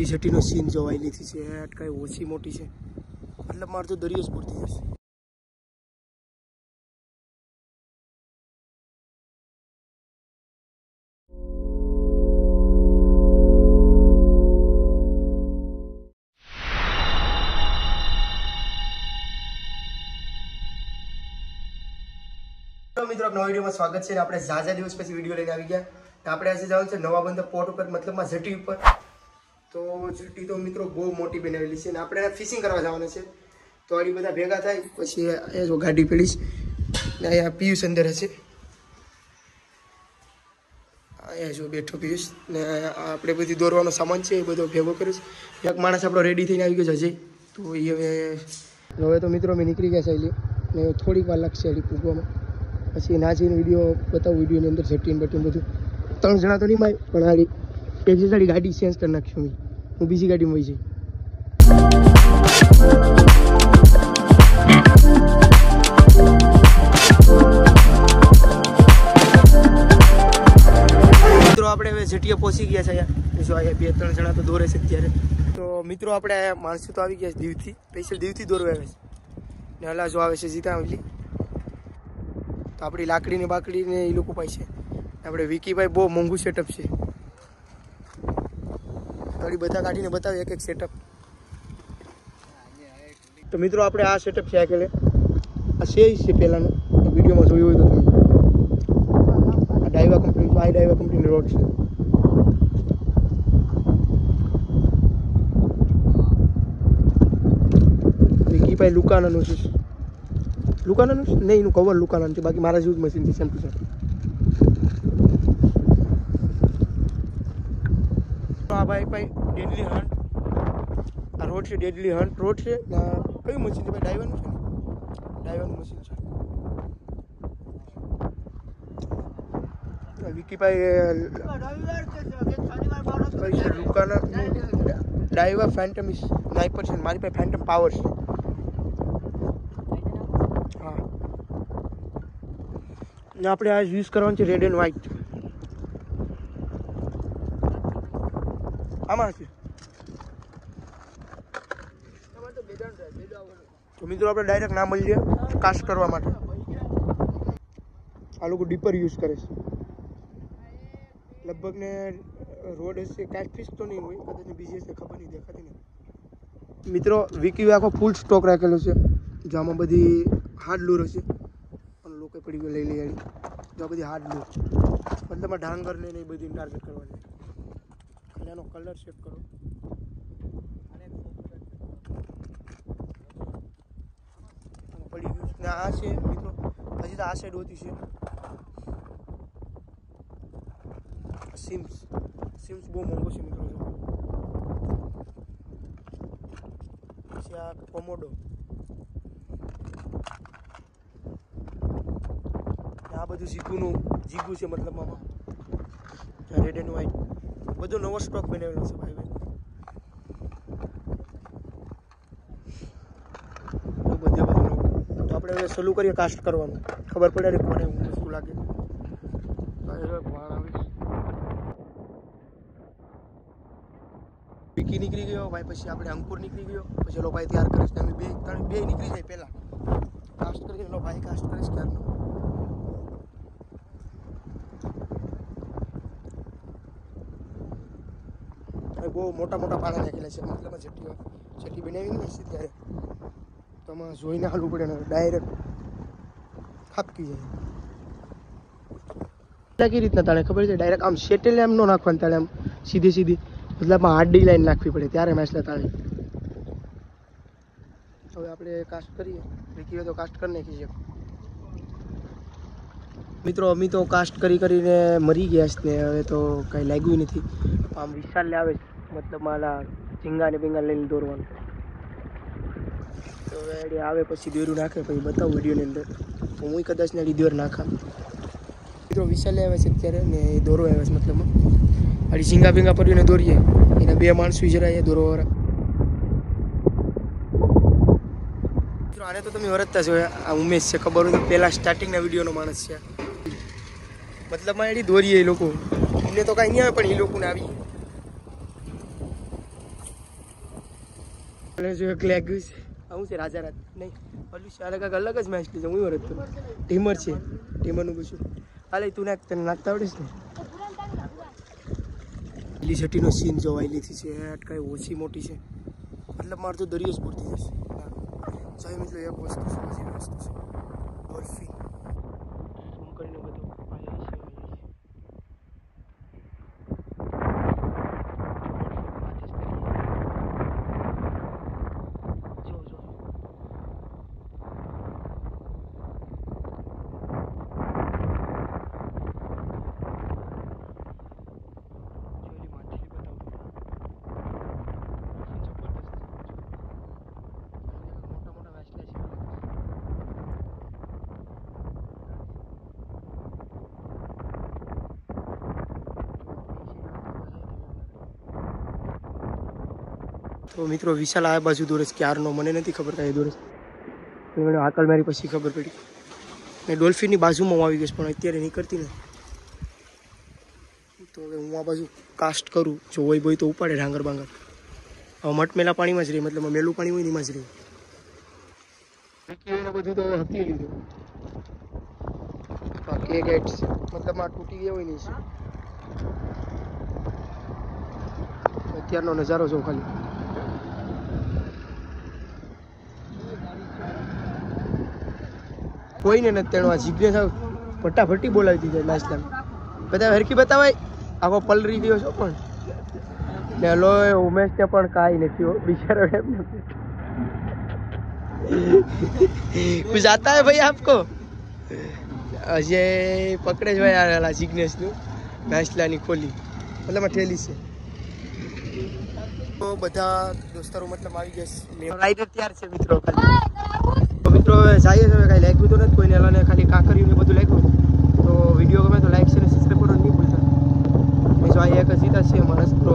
પેલી જટીનો સીન જોવાઈ લીધી છે કઈ ઓછી મોટી છે મતલબ મારે તો દરિયો જ પૂરતી જશે મિત્રો નવા વિડીયોમાં સ્વાગત છે આપણે ઝાઝા દિવસ પછી વિડીયો લઈને આવી ગયા આપણે આજે જવાનું છે નવા બંદર પોર્ટ ઉપર મતલબમાં જટી ઉપર તો જટી તો મિત્રો બહુ મોટી બનાવેલી છે અને આપણે ફિશિંગ કરવા જવાના છે તો આ બધા ભેગા થાય પછી એ જો ગાડી પડીશ ને અહીંયા પિયુષ અંદર હશે અહીંયા જો બેઠો પિયુષ ને આપણે બધી દોરવાનો સામાન છે એ બધો ભેગો કરીશ એક માણસ આપણો રેડી થઈને આવી ગયો છે અજય તો એ હવે તો મિત્રો અમે નીકળી ગયા છે ને થોડીક વાર લાગશે હજી પૂગવામાં પછી નાચીને વિડીયો બતાવું વિડીયોની અંદર સેટીન બટીન બધું 3 જણા તો નહીં માય પણ આ એક જણાની ગાડી ચેન્જ કરી નાખ્યું હું બીજી ગાડીમાં વહી જઈ મિત્રો આપણે હવે જેટીએ પહોંચી ગયા છે અહીંયા જો અહીંયા 2-3 જણા તો દોરે છે અત્યારે તો મિત્રો આપણે માણસો તો આવી ગયા છે દીવથી સ્પેશિયલ દીવથી દોરવા આવે છે ને હલા જો આવે છે સીધા આવલી તો આપણી લાકડીને બાકડીને એ લોકો પાસે આપણે વિકીભાઈ બહુ મોંઘું સેટઅપ છે થોડી બધા કાઢીને બતાવે એક એક સેટઅપ તો મિત્રો આપણે આ સેટઅપ છે આ છે પહેલાંનો વિડીયોમાં જોયું હોય તો તમે આ ડાઈવા કંપની આ ડાઈવા કંપનીની રોડ છે વિકીભાઈ લુકાનાનું છે લુકાનાનું નહીં એનું કવર લુકાનાનું છે બાકી મારા જેવું જ મશીન છે સેમ ટુ સેમ આ ભાઈ ડેડલી હન્ટ આ રોડ છે ડેડલી હન્ટ રોડ છે કયું મશીન છે ભાઈ ડાઈવાનું છે ને ડાઈવાનું મશીન છે વિકીભાઈ લુકાના ડાઈવા ફેન્ટમ સ્નાઈપર છે મારી પાસે ફેન્ટમ પાવર છે આપણે આ યુઝ કરવાનું છે રેડ એન્ડ વ્હાઇટ આમાં છે તો મિત્રો આપણે ડાયરેક્ટ ના મળીએ કાસ્ટ કરવા માટે આ લોકો ડીપર યુઝ કરે છે લગભગ ને રોડ હશે કાચફિશ તો નહીં હોય કદાચ બીજી હશે ખબર નહીં દેખાતી નહીં મિત્રો વિકી આખો ફૂલ સ્ટોક રાખેલો છે જેમાં બધી હાર્ડ લૂર હશે લોકો પડી ગયો લઈ લઈ જો બધી હાર્ડ લૂર મતલબ ડાંગર ને એ બધી ટાર્ગેટ કરવાની ખાલી આનો કલર સેટ કરો પડી ગયું ને આ છે મિત્રો હજી તો આ સાઈડ હોતી છે સિમ્સ બહુ મોંઘો છે મિત્રો પછી આ કોમોડો આ બધું જીગું છે મતલબ આમાં રેડ એન્ડ વ્હાઇટ બધો નવો સ્ટોક બનાવેલો છે ભાઈ બધું નવું તો આપણે હવે ચાલુ કરીએ કાસ્ટ કરવાનું ખબર પડે કોને વસ્તુ લાગે વિકી નીકળી ગયો ભાઈ પછી આપણે અંકુર નીકળી ગયો પછી એનો ભાઈ તૈયાર કરીશ અમે બે નીકળી જાય પહેલાં કાસ્ટ કરીએ એનો ભાઈ કાસ્ટ કરીશ ક્યારનો બહુ મોટા પાણા નાખેલા છે મતલબ જેટી બનાવી નહીં છે ત્યારે તો આમાં જોઈને હાલવું પડે ને ડાયરેક્ટ ખાપકી જાય કઈ રીતના તાણે ખબર છે ડાયરેક્ટ આમ સેટેલે એમ ન નાખવાનું તાણે આમ સીધી મતલબ હાર્ડી લાઈન નાખવી પડે ત્યારે માછલા તાણે હવે આપણે કાસ્ટ કરીએ વિકીએ તો કાસ્ટ કરી નાખીએ મિત્રો અમે તો કાસ્ટ કરીને મરી ગયા છે ને હવે તો કાંઈ લાગ્યું નથી આમ વિશાલ આવે છે મતલબ મારા ઝીંગા ને બિંગા લઈને દોરવાનું તો હવે આવે પછી દોરું નાખે પછી બતાવું વિડીયોની અંદર તો હું કદાચ ને દોર નાખા મિત્રો વિશાલ આવે છે અત્યારે ને એ દોરો આવે છે મતલબ અડી ઝીંગા બિંગા પડીને દોરીએ એના 2 માણસો જરાય દોરવાવાળા મિત્રો આને તો તમે વરતતા છો આ ઉમેશ છે ખબર હોય તો પહેલાં સ્ટાર્ટિંગના વિડીયોનો માણસ છે મતલબમાં એડી દોરીએ એ લોકો એમને તો કાંઈ નહીં આવે પણ એ લોકોને આવી જો એક લેગ્યુસ હું છે રાજા રાત નહીં ઓલું છે અલગ અલગ જ મેચ લીધો હું રત ટીમર છે ટીમરનું પૂછું હાલે તું નાખ તને નાખતા આવડે છે ને લીલી છઠ્ઠીનો સીન જોવાયેલીથી છે કઈ ઓછી મોટી છે મતલબ મારે તો દરિયો જ પૂરતી જશે ચાલો મિત્રો એક વસ્તુ છે હજી વસ્તુ છે ડોલ્ફિન ઝૂમ કરીને બધું તો મિત્રો વિશાલ આ બાજુ દોરસ ક્યારનો મને નથી ખબર કાંઈ દોરસ મને આકલ મારી પછી ખબર પડી ને ડોલ્ફિનની બાજુમાં આવી ગઈશ પણ અત્યારે નીકળતી નથી તો હવે હું આ બાજુ કાસ્ટ કરું જો હોય બોય તો ઉપાડે ડાંગર બાંગર હવે મટમેલા પાણીમાં જ રહી મતલબ મેલું પાણી હોય એમાં જ રહી બધું તો હકી લીધું બાકી ગેટ્સ મતલબ આ તૂટી ગયા હોય નહીં છે અત્યારનો નજારો જો ખાલી કોઈને નથી તેનો આ જીગ્નેશ ફટાફટી બોલાવી દીધા નાસ્તા બધા હરકી બતાવાય આખો પલરી ગયો છો પણ ને હલો ઉમેશને પણ કાંઈ નથી હો બિચારો એમ कुछ आता है भाई आपको अजय पकड़े जो है जिग्नेश નું નાસ્લાની ખોલી મતલબ ઠેલી છે તો બધા દોસ્તારો મતલબ આવી ગયા રાઈડર તૈયાર છે મિત્રો ખાલી તો મિત્રો જાય છે કાંઈ લાગ્યું તો નથી કોઈને એલાને ખાલી કાંકરિયું ને બધું લાગ્યું તો વિડીયો ગમે તો લાઈક છે અને સબસ્ક્રાઈબ કરવાનું નહીં ભૂલતા જો આ એક સીધા છે માણસ તો